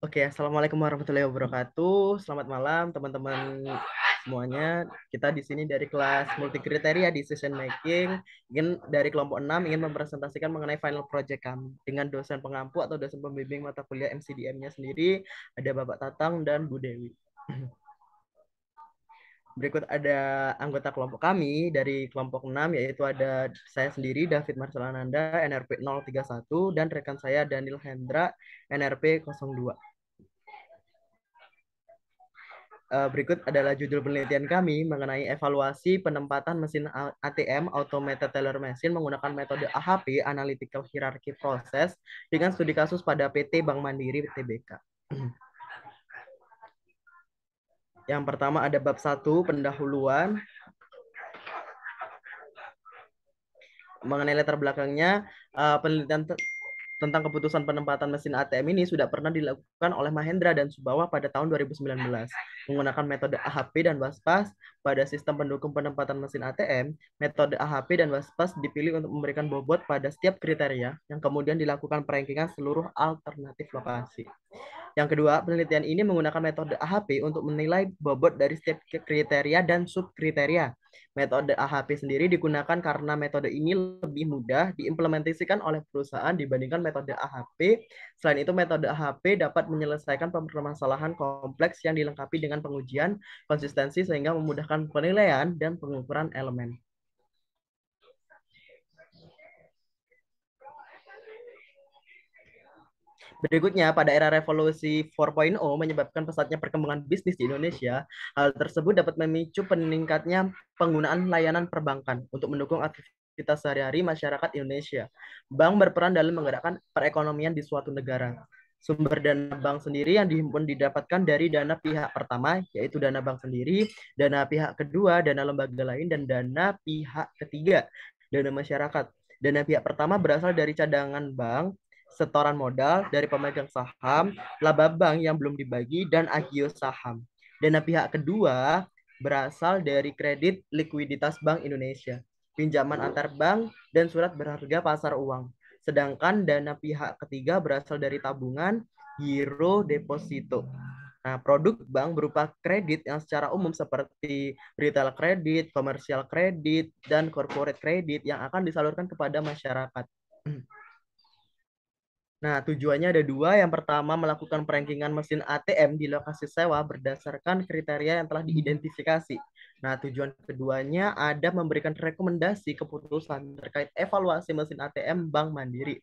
Oke, Assalamualaikum warahmatullahi wabarakatuh. Selamat malam, teman-teman semuanya. Kita di sini dari kelas multikriteria decision making, ingin dari kelompok 6 ingin mempresentasikan mengenai final project kami dengan dosen pengampu atau dosen pembimbing mata kuliah MCDM-nya sendiri, ada Bapak Tatang dan Bu Dewi. Berikut ada anggota kelompok kami dari kelompok 6, yaitu ada saya sendiri David Marcelananda NRP 031 dan rekan saya Daniel Hendra NRP 02. Berikut adalah judul penelitian kami mengenai evaluasi penempatan mesin ATM Automated Teller Machine menggunakan metode AHP Analytical Hierarchy Process dengan studi kasus pada PT Bank Mandiri TBK. Yang pertama ada bab 1 pendahuluan. Mengenai latar belakangnya, penelitian tentang keputusan penempatan mesin ATM ini sudah pernah dilakukan oleh Mahendra dan Subawa pada tahun 2019. Menggunakan metode AHP dan WASPAS pada sistem pendukung penempatan mesin ATM, metode AHP dan WASPAS dipilih untuk memberikan bobot pada setiap kriteria yang kemudian dilakukan perankingan seluruh alternatif lokasi. Yang kedua, penelitian ini menggunakan metode AHP untuk menilai bobot dari setiap kriteria dan subkriteria. Metode AHP sendiri digunakan karena metode ini lebih mudah diimplementasikan oleh perusahaan dibandingkan metode AHP. Selain itu, metode AHP dapat menyelesaikan permasalahan kompleks yang dilengkapi dengan pengujian konsistensi sehingga memudahkan penilaian dan pengukuran elemen. Berikutnya, pada era revolusi 4.0 menyebabkan pesatnya perkembangan bisnis di Indonesia, hal tersebut dapat memicu peningkatnya penggunaan layanan perbankan untuk mendukung aktivitas sehari-hari masyarakat Indonesia. Bank berperan dalam menggerakkan perekonomian di suatu negara. Sumber dana bank sendiri yang dihimpun didapatkan dari dana pihak pertama, yaitu dana bank sendiri, dana pihak kedua, dana lembaga lain, dan dana pihak ketiga, dana masyarakat. Dana pihak pertama berasal dari cadangan bank, setoran modal dari pemegang saham, laba bank yang belum dibagi, dan agio saham. Dana pihak kedua berasal dari kredit likuiditas Bank Indonesia, pinjaman antar bank, dan surat berharga pasar uang. Sedangkan dana pihak ketiga berasal dari tabungan, giro, deposito. Nah, produk bank berupa kredit yang secara umum seperti retail kredit, komersial kredit, dan corporate kredit yang akan disalurkan kepada masyarakat. Nah, tujuannya ada dua. Yang pertama, melakukan perankingan mesin ATM di lokasi sewa berdasarkan kriteria yang telah diidentifikasi. Nah, tujuan keduanya ada memberikan rekomendasi keputusan terkait evaluasi mesin ATM Bank Mandiri.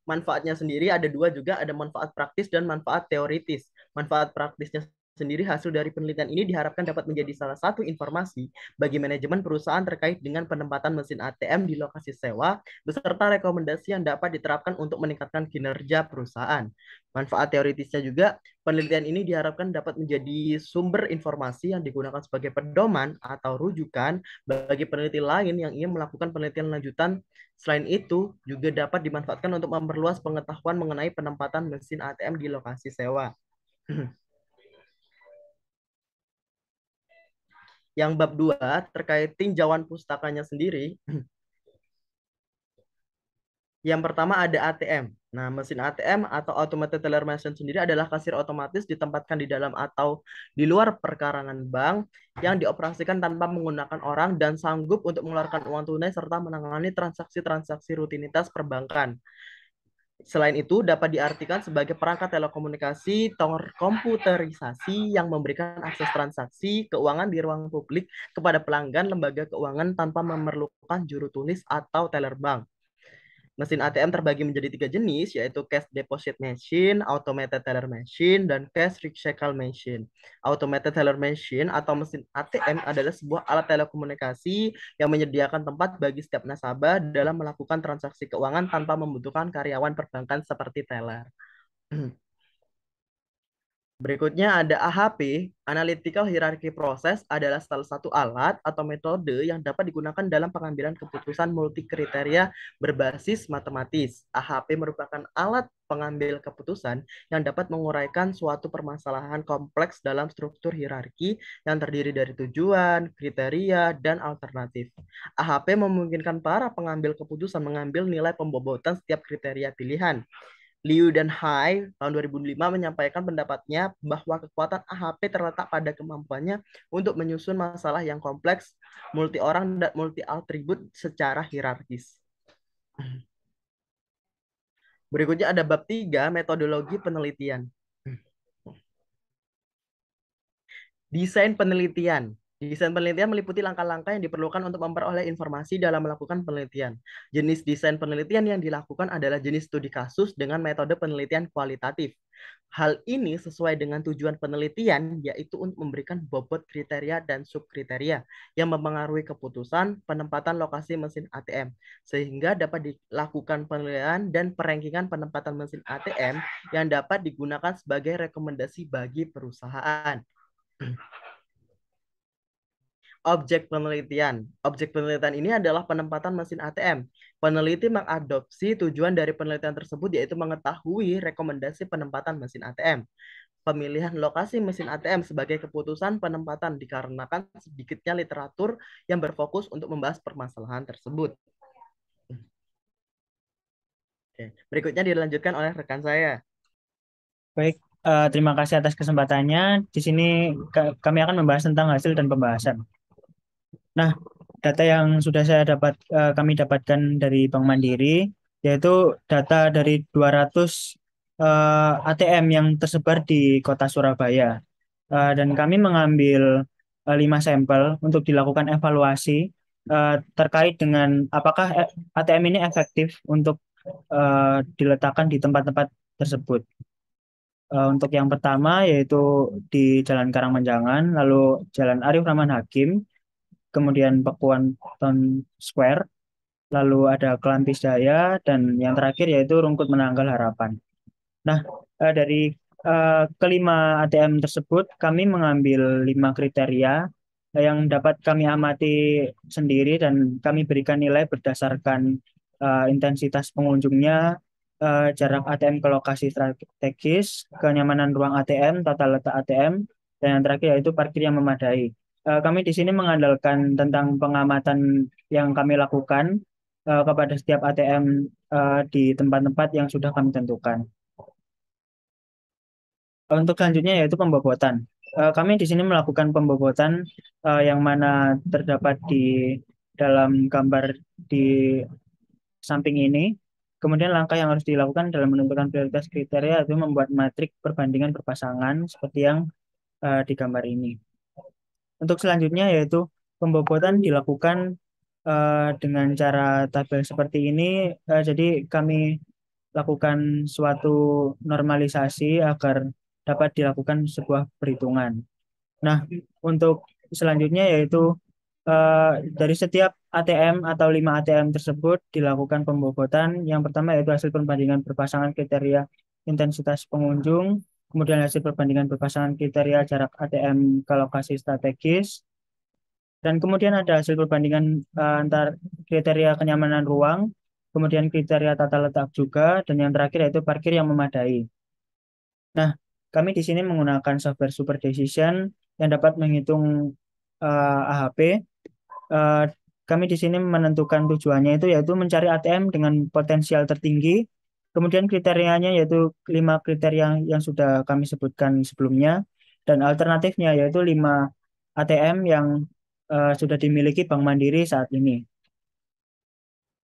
Manfaatnya sendiri ada dua juga, ada manfaat praktis dan manfaat teoritis. Manfaat praktisnya sendiri hasil dari penelitian ini diharapkan dapat menjadi salah satu informasi bagi manajemen perusahaan terkait dengan penempatan mesin ATM di lokasi sewa, beserta rekomendasi yang dapat diterapkan untuk meningkatkan kinerja perusahaan. Manfaat teoritisnya juga, penelitian ini diharapkan dapat menjadi sumber informasi yang digunakan sebagai pedoman atau rujukan bagi peneliti lain yang ingin melakukan penelitian lanjutan. Selain itu, juga dapat dimanfaatkan untuk memperluas pengetahuan mengenai penempatan mesin ATM di lokasi sewa. Yang bab 2 terkait tinjauan pustakanya sendiri. Yang pertama ada ATM. Nah, mesin ATM atau Automated Teller Machine sendiri adalah kasir otomatis ditempatkan di dalam atau di luar perkarangan bank yang dioperasikan tanpa menggunakan orang dan sanggup untuk mengeluarkan uang tunai serta menangani transaksi-transaksi rutinitas perbankan. Selain itu, dapat diartikan sebagai perangkat telekomunikasi komputerisasi yang memberikan akses transaksi keuangan di ruang publik kepada pelanggan lembaga keuangan tanpa memerlukan juru tulis atau teller bank. Mesin ATM terbagi menjadi tiga jenis, yaitu cash deposit machine, automated teller machine, dan cash recycle machine. Automated teller machine atau mesin ATM adalah sebuah alat telekomunikasi yang menyediakan tempat bagi setiap nasabah dalam melakukan transaksi keuangan tanpa membutuhkan karyawan perbankan seperti teller. Berikutnya ada AHP, Analytical Hierarchy Process adalah salah satu alat atau metode yang dapat digunakan dalam pengambilan keputusan multi kriteria berbasis matematis. AHP merupakan alat pengambil keputusan yang dapat menguraikan suatu permasalahan kompleks dalam struktur hierarki yang terdiri dari tujuan, kriteria, dan alternatif. AHP memungkinkan para pengambil keputusan mengambil nilai pembobotan setiap kriteria pilihan. Liu dan Hai tahun 2005 menyampaikan pendapatnya bahwa kekuatan AHP terletak pada kemampuannya untuk menyusun masalah yang kompleks, multi orang dan multi atribut secara hierarkis. Berikutnya ada bab 3, metodologi penelitian. Desain penelitian. Desain penelitian meliputi langkah-langkah yang diperlukan untuk memperoleh informasi dalam melakukan penelitian. Jenis desain penelitian yang dilakukan adalah jenis studi kasus dengan metode penelitian kualitatif. Hal ini sesuai dengan tujuan penelitian, yaitu untuk memberikan bobot kriteria dan subkriteria yang mempengaruhi keputusan penempatan lokasi mesin ATM, sehingga dapat dilakukan penilaian dan perankingan penempatan mesin ATM yang dapat digunakan sebagai rekomendasi bagi perusahaan. Objek penelitian. Objek penelitian ini adalah penempatan mesin ATM. Peneliti mengadopsi tujuan dari penelitian tersebut yaitu mengetahui rekomendasi penempatan mesin ATM. Pemilihan lokasi mesin ATM sebagai keputusan penempatan dikarenakan sedikitnya literatur yang berfokus untuk membahas permasalahan tersebut. Oke. Berikutnya dilanjutkan oleh rekan saya. Baik, terima kasih atas kesempatannya. Di sini kami akan membahas tentang hasil dan pembahasan. Nah, data yang sudah kami dapatkan dari Bank Mandiri, yaitu data dari 200 ATM yang tersebar di kota Surabaya. Dan kami mengambil 5 sampel untuk dilakukan evaluasi terkait dengan apakah ATM ini efektif untuk diletakkan di tempat-tempat tersebut. Untuk yang pertama yaitu di Jalan Karangmenjangan, lalu Jalan Arif Rahman Hakim, kemudian Pakuan Town Square, lalu ada Kelampis Jaya, dan yang terakhir yaitu Rungkut Menanggal Harapan. Nah, dari kelima ATM tersebut, kami mengambil 5 kriteria yang dapat kami amati sendiri dan kami berikan nilai berdasarkan intensitas pengunjungnya, jarak ATM ke lokasi strategis, kenyamanan ruang ATM, tata letak ATM, dan yang terakhir yaitu parkir yang memadai. Kami di sini mengandalkan tentang pengamatan yang kami lakukan kepada setiap ATM di tempat-tempat yang sudah kami tentukan. Untuk selanjutnya yaitu pembobotan. Kami di sini melakukan pembobotan yang mana terdapat di dalam gambar di samping ini. Kemudian langkah yang harus dilakukan dalam menentukan prioritas kriteria itu membuat matrik perbandingan berpasangan seperti yang di gambar ini. Untuk selanjutnya yaitu pembobotan dilakukan dengan cara tabel seperti ini. Jadi kami lakukan suatu normalisasi agar dapat dilakukan sebuah perhitungan. Nah, untuk selanjutnya yaitu dari setiap ATM atau 5 ATM tersebut dilakukan pembobotan. Yang pertama yaitu hasil perbandingan berpasangan kriteria intensitas pengunjung, kemudian hasil perbandingan berpasangan kriteria jarak ATM ke lokasi strategis, dan kemudian ada hasil perbandingan antar kriteria kenyamanan ruang, kemudian kriteria tata letak juga, dan yang terakhir yaitu parkir yang memadai. Nah, kami di sini menggunakan software Super Decision yang dapat menghitung AHP. Eh, Kami di sini menentukan tujuannya itu yaitu mencari ATM dengan potensial tertinggi. Kemudian kriterianya yaitu 5 kriteria yang sudah kami sebutkan sebelumnya, dan alternatifnya yaitu 5 ATM yang sudah dimiliki Bank Mandiri saat ini.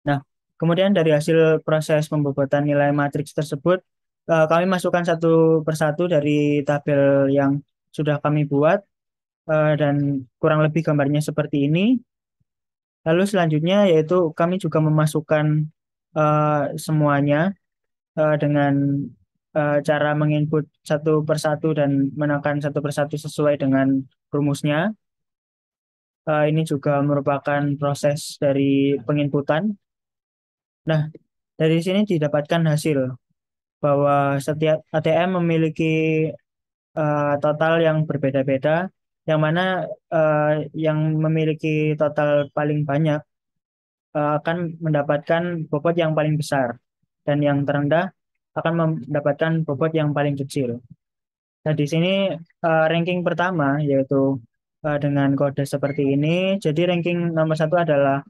Nah, kemudian dari hasil proses pembobotan nilai matriks tersebut, kami masukkan satu persatu dari tabel yang sudah kami buat, dan kurang lebih gambarnya seperti ini. Lalu selanjutnya yaitu kami juga memasukkan semuanya dengan cara menginput satu persatu dan menekan satu persatu sesuai dengan rumusnya. Ini juga merupakan proses dari penginputan. Nah, dari sini didapatkan hasil bahwa setiap ATM memiliki total yang berbeda-beda, yang mana yang memiliki total paling banyak akan mendapatkan bobot yang paling besar, dan yang terendah akan mendapatkan bobot yang paling kecil. Nah, di sini ranking pertama yaitu dengan kode seperti ini. Jadi ranking nomor satu adalah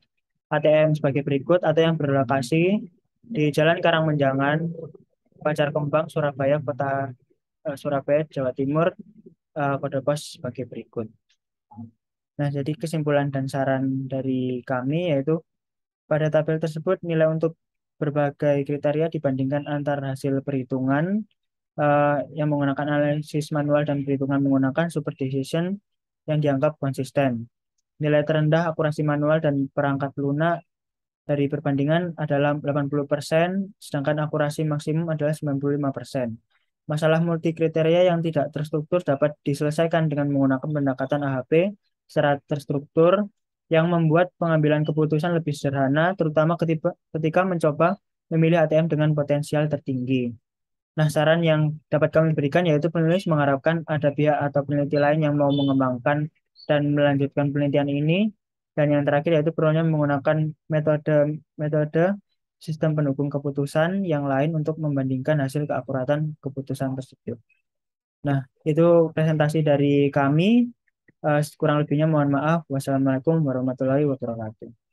ATM sebagai berikut atau yang berlokasi di Jalan Karangmenjangan, Pacar Kembang, Surabaya, Kota Surabaya, Jawa Timur, kode pos sebagai berikut. Nah, jadi kesimpulan dan saran dari kami yaitu pada tabel tersebut nilai untuk berbagai kriteria dibandingkan antar hasil perhitungan yang menggunakan analisis manual dan perhitungan menggunakan super decision yang dianggap konsisten. Nilai terendah akurasi manual dan perangkat lunak dari perbandingan adalah 80%, sedangkan akurasi maksimum adalah 95%. Masalah multi kriteria yang tidak terstruktur dapat diselesaikan dengan menggunakan pendekatan AHP secara terstruktur yang membuat pengambilan keputusan lebih sederhana, terutama ketika mencoba memilih ATM dengan potensial tertinggi. Nah, saran yang dapat kami berikan yaitu penulis mengharapkan ada pihak atau peneliti lain yang mau mengembangkan dan melanjutkan penelitian ini. Dan yang terakhir yaitu perlunya menggunakan metode sistem pendukung keputusan yang lain untuk membandingkan hasil keakuratan keputusan tersebut. Nah, itu presentasi dari kami. Kurang lebihnya mohon maaf. Wassalamualaikum warahmatullahi wabarakatuh.